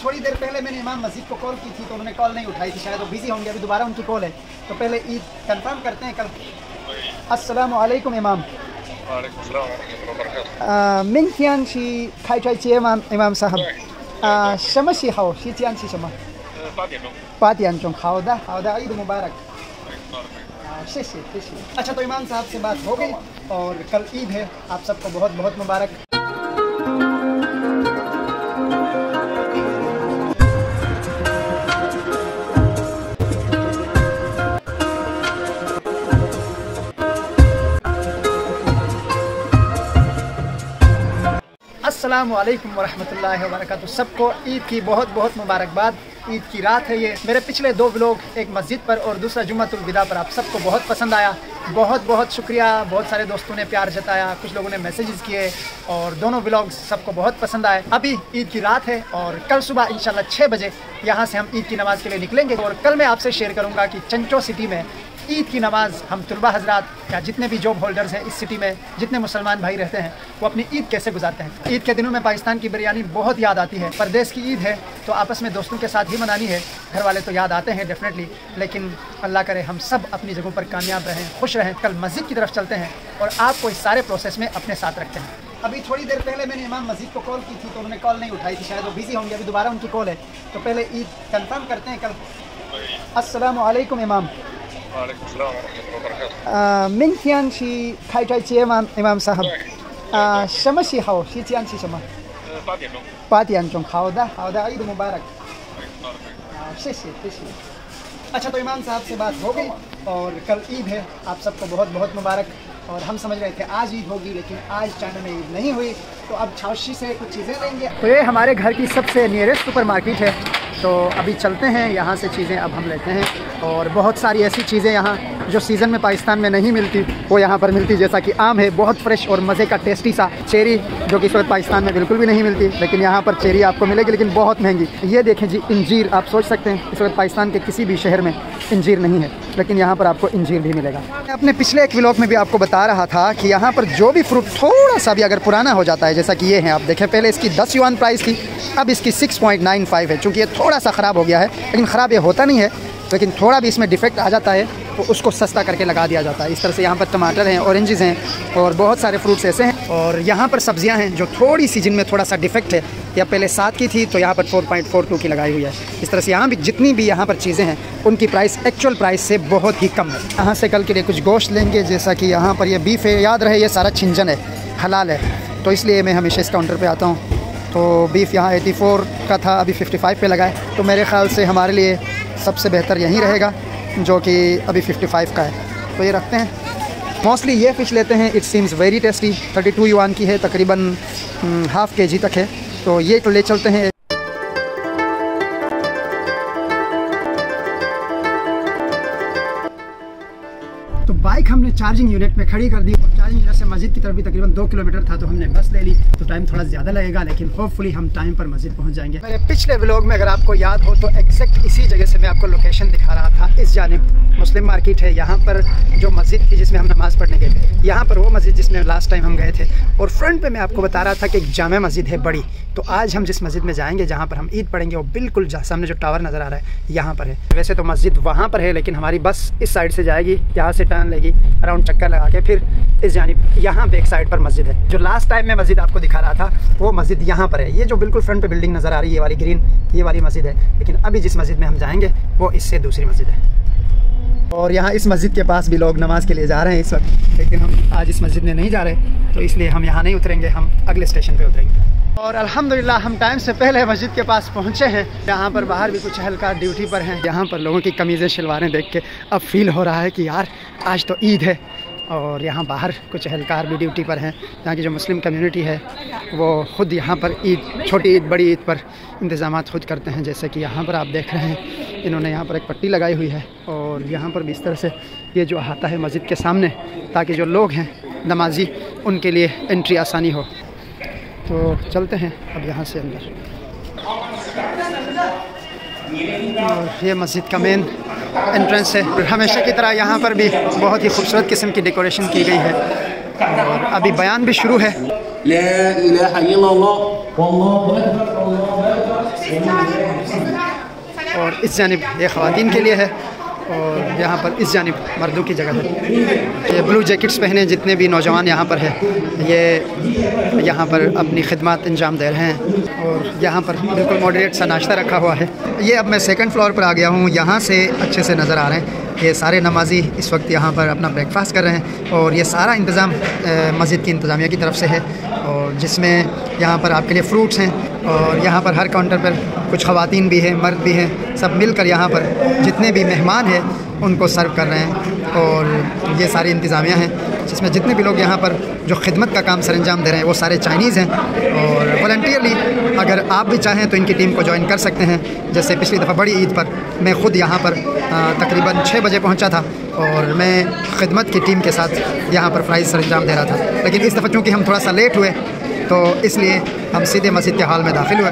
थोड़ी देर पहले मैंने इमाम मस्जिद को कॉल की थी तो उन्होंने कॉल नहीं उठाई थी, शायद वो बिजी होंगे, अभी दोबारा उनकी कॉल है। तो पहले ईद कंफर्म करते हैं कल। अस्सलामु अलैकुम इमाम। Mingtian shi开斋节吗，Imam Sahab？什么时候？时间是什么？8点钟。8点钟，好的，好的，ईद मुबारक।谢谢，谢谢। अच्छा तो इमाम साहब से बात हो गई और कल ईद है, आप सबको बहुत बहुत मुबारक। अस्सलामु अलैकुम वरहमतुल्लाहि वबरकातुहू। सबको ईद की बहुत बहुत मुबारकबाद। ईद की रात है ये। मेरे पिछले 2 व्लॉग, एक मस्जिद पर और दूसरा जुम्मतुल विदा पर, आप सबको बहुत पसंद आया। बहुत बहुत शुक्रिया। बहुत सारे दोस्तों ने प्यार जताया, कुछ लोगों ने मैसेजेस किए और दोनों व्लॉग्स सबको बहुत पसंद आए। अभी ईद की रात है और कल सुबह इंशाल्लाह 6 बजे यहाँ से हम ईद की नमाज़ के लिए निकलेंगे। और कल मैं आपसे शेयर करूँगा कि चंचो सिटी में ईद की नमाज़ हम तलबा हजरात या जितने भी जॉब होल्डर्स हैं इस सिटी में, जितने मुसलमान भाई रहते हैं, वो अपनी ईद कैसे गुजारते हैं। ईद के दिनों में पाकिस्तान की बिरयानी बहुत याद आती है। परदेश की ईद है तो आपस में दोस्तों के साथ ही मनानी है। घर वाले तो याद आते हैं डेफिनेटली, लेकिन अल्लाह करे हम सब अपनी जगहों पर कामयाब रहें, खुश रहें। कल मस्जिद की तरफ चलते हैं और आपको इस सारे प्रोसेस में अपने साथ रखते हैं। अभी थोड़ी देर पहले मैंने इमाम मस्जिद को कॉल की थी तो उन्होंने कॉल नहीं उठाई थी, शायद वो बिजी होंगे, अभी दोबारा उनकी कॉल है। तो पहले ईद कंफर्म करते हैं कल। अस्सलामु अलैकुम इमाम। Mingtian shi 开斋节吗，Imam Sahab？什么时候？时间是什么？8点钟。8点钟，好的，好的，ईद मुबारक। 谢谢，谢谢। अच्छा तो इमाम साहब से बात हो गई और कल ईद है, आप सबको बहुत बहुत मुबारक। और हम समझ रहे थे आज ईद होगी, लेकिन आज चाइना में ईद नहीं हुई, तो अब छावशी से कुछ चीज़ें लेंगे। तो ये हमारे घर की सबसे नियरेस्ट सुपर मार्केट है, तो अभी चलते हैं यहाँ से चीज़ें अब हम लेते हैं। और बहुत सारी ऐसी चीज़ें यहाँ जो सीज़न में पाकिस्तान में नहीं मिलती वो यहाँ पर मिलती, जैसा कि आम है, बहुत फ्रेश और मज़े का टेस्टी सा। चेरी जो कि इस वक्त पाकिस्तान में बिल्कुल भी नहीं मिलती, लेकिन यहाँ पर चेरी आपको मिलेगी, लेकिन बहुत महंगी। ये देखें जी, इंजीर। आप सोच सकते हैं इस वक्त पाकिस्तान के किसी भी शहर में इंजीर नहीं है, लेकिन यहाँ पर आपको इंजीर भी मिलेगा। मैं अपने पिछले एक व्लॉग में भी आपको बता रहा था कि यहाँ पर जो भी फ्रूट थोड़ा सा भी अगर पुराना हो जाता है, जैसा कि ये है, आप देखें, पहले इसकी 10 युआन प्राइस थी, अब इसकी 6.95 है। चूँकि ये थोड़ा सा ख़राब हो गया है, लेकिन ख़राब ये होता नहीं है, लेकिन थोड़ा भी इसमें डिफेक्ट आ जाता है तो उसको सस्ता करके लगा दिया जाता है। इस तरह से यहाँ पर टमाटर हैं, ऑरेंजेस हैं और बहुत सारे फ्रूट्स ऐसे हैं। और यहाँ पर सब्जियाँ हैं जो थोड़ी सी, जिनमें थोड़ा सा डिफेक्ट है, या पहले 7 की थी तो यहाँ पर 4.42 की लगाई हुई है। इस तरह से यहाँ भी जितनी भी यहाँ पर चीज़ें हैं उनकी प्राइस एक्चुअल प्राइस से बहुत ही कम है। यहाँ से कल के लिए कुछ गोश्त लेंगे, जैसा कि यहाँ पर ये बीफ है। याद रहे ये सारा छिंजन है, हलाल है, तो इसलिए मैं हमेशा इस काउंटर पर आता हूँ। तो बीफ यहाँ 84 का था, अभी 55 पे लगा है, तो मेरे ख़्याल से हमारे लिए सबसे बेहतर यही रहेगा, जो कि अभी 55 का है। तो ये रखते हैं। मोस्टली ये फ़िश लेते हैं, it seems very tasty. 32 yuan की है, तकरीबन ½ kg तक है, तो ये तो ले चलते हैं। तो बाइक हमने चार्जिंग यूनिट में खड़ी कर दी और चार्जिंग यूनिट से मस्जिद की तरफ भी तकरीबन 2 किलोमीटर था, तो हमने बस ले ली। तो टाइम थोड़ा ज़्यादा लगेगा, लेकिन होपफुली हम टाइम पर मस्जिद पहुंच जाएंगे। मेरे पिछले व्लॉग में अगर आपको याद हो तो एग्जैक्ट इसी जगह से मैं आपको लोकेशन दिखा रहा था। इस जानिब मुस्लिम मार्केट है, यहाँ पर जो मस्जिद थी जिसमें हम नमाज़ पढ़ने गए थे, यहाँ पर वो मस्जिद जिसमें लास्ट टाइम हम गए थे। और फ्रंट पे मैं आपको बता रहा था कि एक जामे मस्जिद है बड़ी। तो आज हम जिस मस्जिद में जाएंगे, जहाँ पर हम ईद पढ़ेंगे, वो बिल्कुल सामने जो टावर नज़र आ रहा है यहाँ पर है। वैसे तो मस्जिद वहाँ पर है, लेकिन हमारी बस इस साइड से जाएगी, यहाँ से टर्न लेगी, अराउंड चक्कर लगा के फिर इस जानिब यहाँ बैक साइड पर मस्जिद है। जो लास्ट टाइम मैं मस्जिद आपको दिखा रहा था वो मस्जिद यहाँ पर है। ये जो बिल्कुल फ्रंट पे बिल्डिंग नज़र आ रही है, ये वाली ग्रीन, ये वाली मस्जिद है। लेकिन अभी जिस मस्जिद में हम जाएंगे वो इससे दूसरी मस्जिद है। और यहाँ इस मस्जिद के पास भी लोग नमाज़ के लिए जा रहे हैं इस वक्त, लेकिन हम आज इस मस्जिद में नहीं जा रहे, तो इसलिए हम यहाँ नहीं उतरेंगे, हम अगले स्टेशन पे उतरेंगे। और अल्हम्दुलिल्लाह हम टाइम से पहले मस्जिद के पास पहुँचे हैं। यहाँ पर बाहर भी कुछ अहलकार ड्यूटी पर हैं। यहाँ पर लोगों की कमीज़ें शलवारें देख के अब फील हो रहा है कि यार आज तो ईद है। और यहाँ बाहर कुछ अहलकार भी ड्यूटी पर हैं। यहाँ की जो मुस्लिम कम्युनिटी है वो ख़ुद यहाँ पर ईद, छोटी ईद बड़ी ईद पर इंतज़ामात खुद करते हैं। जैसे कि यहाँ पर आप देख रहे हैं, इन्होंने यहाँ पर एक पट्टी लगाई हुई है और यहाँ पर भी इस तरह से ये जो अहाता है मस्जिद के सामने, ताकि जो लोग हैं नमाजी उनके लिए एंट्री आसानी हो। तो चलते हैं अब यहाँ से अंदर। और ये मस्जिद का मेन एंट्रेंस है। हमेशा की तरह यहाँ पर भी बहुत ही खूबसूरत किस्म की डेकोरेशन की गई है और अभी बयान भी शुरू है। ला इलाहा इल्लल्लाह वल्लाहु अकबर। और इस जानिब ये ख़वातीन के लिए है और यहाँ पर इस जानिब मर्दों की जगह है। ये ब्लू जैकेट्स पहने जितने भी नौजवान यहाँ पर हैं ये यहाँ पर अपनी खिदमत अंजाम दे रहे हैं और यहाँ पर बिल्कुल मॉडरेट सा नाश्ता रखा हुआ है। ये अब मैं सेकंड फ्लोर पर आ गया हूँ, यहाँ से अच्छे से नज़र आ रहे हैं। ये सारे नमाजी इस वक्त यहाँ पर अपना ब्रेकफास्ट कर रहे हैं और ये सारा इंतज़ाम मस्जिद की इंतज़ामिया की तरफ से है और जिसमें यहाँ पर आपके लिए फ़्रूट्स हैं और यहाँ पर हर काउंटर पर कुछ ख़वातीन भी हैं, मर्द भी हैं, सब मिलकर यहाँ पर जितने भी मेहमान हैं उनको सर्व कर रहे हैं। और ये सारी इंतज़ामिया हैं जिसमें जितने भी लोग यहाँ पर जो खिदमत का काम सरंजाम दे रहे हैं वो सारे चाइनीज़ हैं और वॉलंटियरली अगर आप भी चाहें तो इनकी टीम को ज्वाइन कर सकते हैं। जैसे पिछली दफ़ा बड़ी ईद पर मैं ख़ुद यहाँ पर तकरीबन 6 बजे पहुँचा था और मैं खिदमत की टीम के साथ यहाँ पर प्राइज़ सरंजाम दे रहा था, लेकिन इस दफ़ा चूँकि हम थोड़ा सा लेट हुए तो इसलिए हम सीधे मस्जिद के हाल में दाखिल हुए।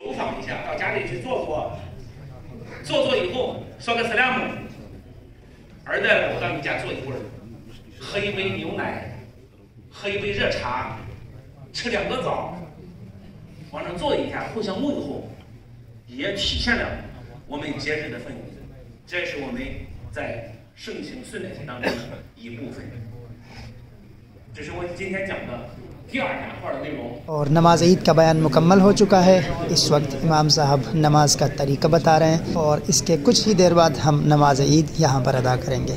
模仿一下，到家里去做以后说个 salam， 儿子，我到你家坐一会儿，喝一杯牛奶，喝一杯热茶，吃2个枣，往上坐一下，互相问候，也体现了我们节日的氛围。这是我们在盛情顺礼当中的一部分。这是我今天讲的。और नमाज ईद का बयान मुकम्मल हो चुका है। इस वक्त इमाम साहब नमाज का तरीक़ा बता रहे हैं और इसके कुछ ही देर बाद हम नमाज ईद यहाँ पर अदा करेंगे।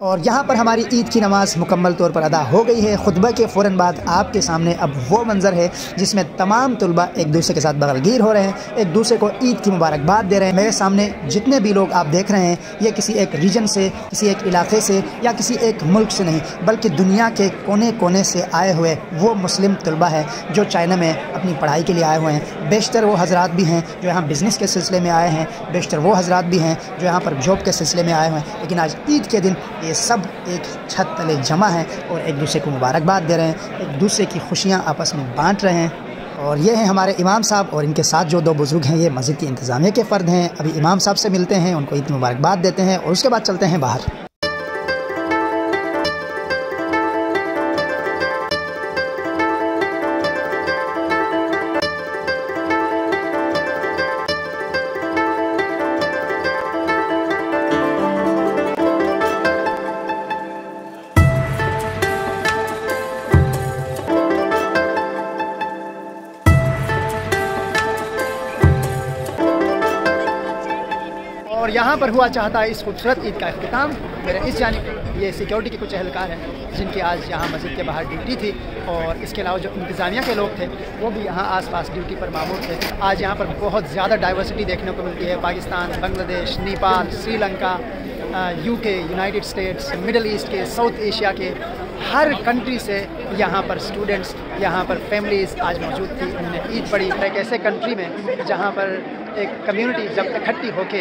और यहाँ पर हमारी ईद की नमाज़ मुकम्मल तौर पर अदा हो गई है। खुतबा के फ़ौरन बाद आपके सामने अब वो मंज़र है जिसमें तमाम तलबा एक दूसरे के साथ बगलगीर हो रहे हैं, एक दूसरे को ईद की मुबारकबाद दे रहे हैं। मेरे सामने जितने भी लोग आप देख रहे हैं ये किसी एक रीजन से, किसी एक इलाके से या किसी एक मुल्क से नहीं बल्कि दुनिया के कोने कोने से आए हुए वो मुस्लिम तलबा है जो चाइना में अपनी पढ़ाई के लिए आए हुए हैं। बेशतर वो हज़रात भी हैं जो यहाँ बिज़नेस के सिलसिले में आए हैं, बेशतर वो हज़रात भी हैं जो यहाँ पर जॉब के सिलसिले में आए हुए हैं। लेकिन आज ईद के दिन ये सब एक छत तले जमा हैं और एक दूसरे को मुबारकबाद दे रहे हैं, एक दूसरे की खुशियाँ आपस में बांट रहे हैं। और ये हैं हमारे इमाम साहब और इनके साथ जो 2 बुज़ुर्ग हैं ये मस्जिद की इंतज़ामिया के फ़र्द हैं। अभी इमाम साहब से मिलते हैं, उनको ईद मुबारकबाद देते हैं और उसके बाद चलते हैं बाहर। और यहाँ पर हुआ चाहता है इस खूबसूरत ईद का अख्तिताम। मेरे इस जानिब ये सिक्योरिटी के कुछ एहलकार हैं जिनकी आज यहाँ मस्जिद के बाहर ड्यूटी थी और इसके अलावा जो इंतज़ामिया के लोग थे वो भी यहाँ आसपास ड्यूटी पर मामूर थे। आज यहाँ पर बहुत ज़्यादा डाइवर्सिटी देखने को मिलती है। Pakistan, Bangladesh, Nepal, Sri Lanka, UK, United states, middle east के, साउथ एशिया के हर कंट्री से यहाँ पर स्टूडेंट्स, यहाँ पर फैमिलीज़ आज मौजूद थी। उन्होंने ईद पढ़ी एक ऐसे कंट्री में जहाँ पर एक कम्युनिटी जब इकट्ठी होके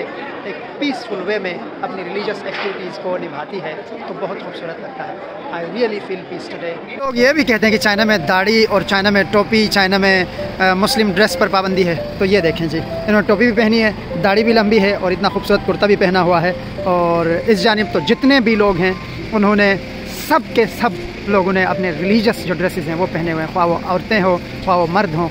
एक पीसफुल वे में अपनी रिलीजियस एक्टिविटीज़ को निभाती है तो बहुत खूबसूरत लगता है। I really feel peace today. लोग ये भी कहते हैं कि चाइना में दाढ़ी और चाइना में टोपी, चाइना में मुस्लिम ड्रेस पर पाबंदी है। तो ये देखें जी, इन्होंने टोपी भी पहनी है, दाढ़ी भी लंबी है और इतना खूबसूरत कुर्ता भी पहना हुआ है। और इस जानिब तो जितने भी लोग हैं उन्होंने सब के सब लोगों ने अपने रिलीजियस जो ड्रेसेस हैं वो पहने हुए हैं, ख्वाह वो औरतें हो ख्वाह वो मर्द हों।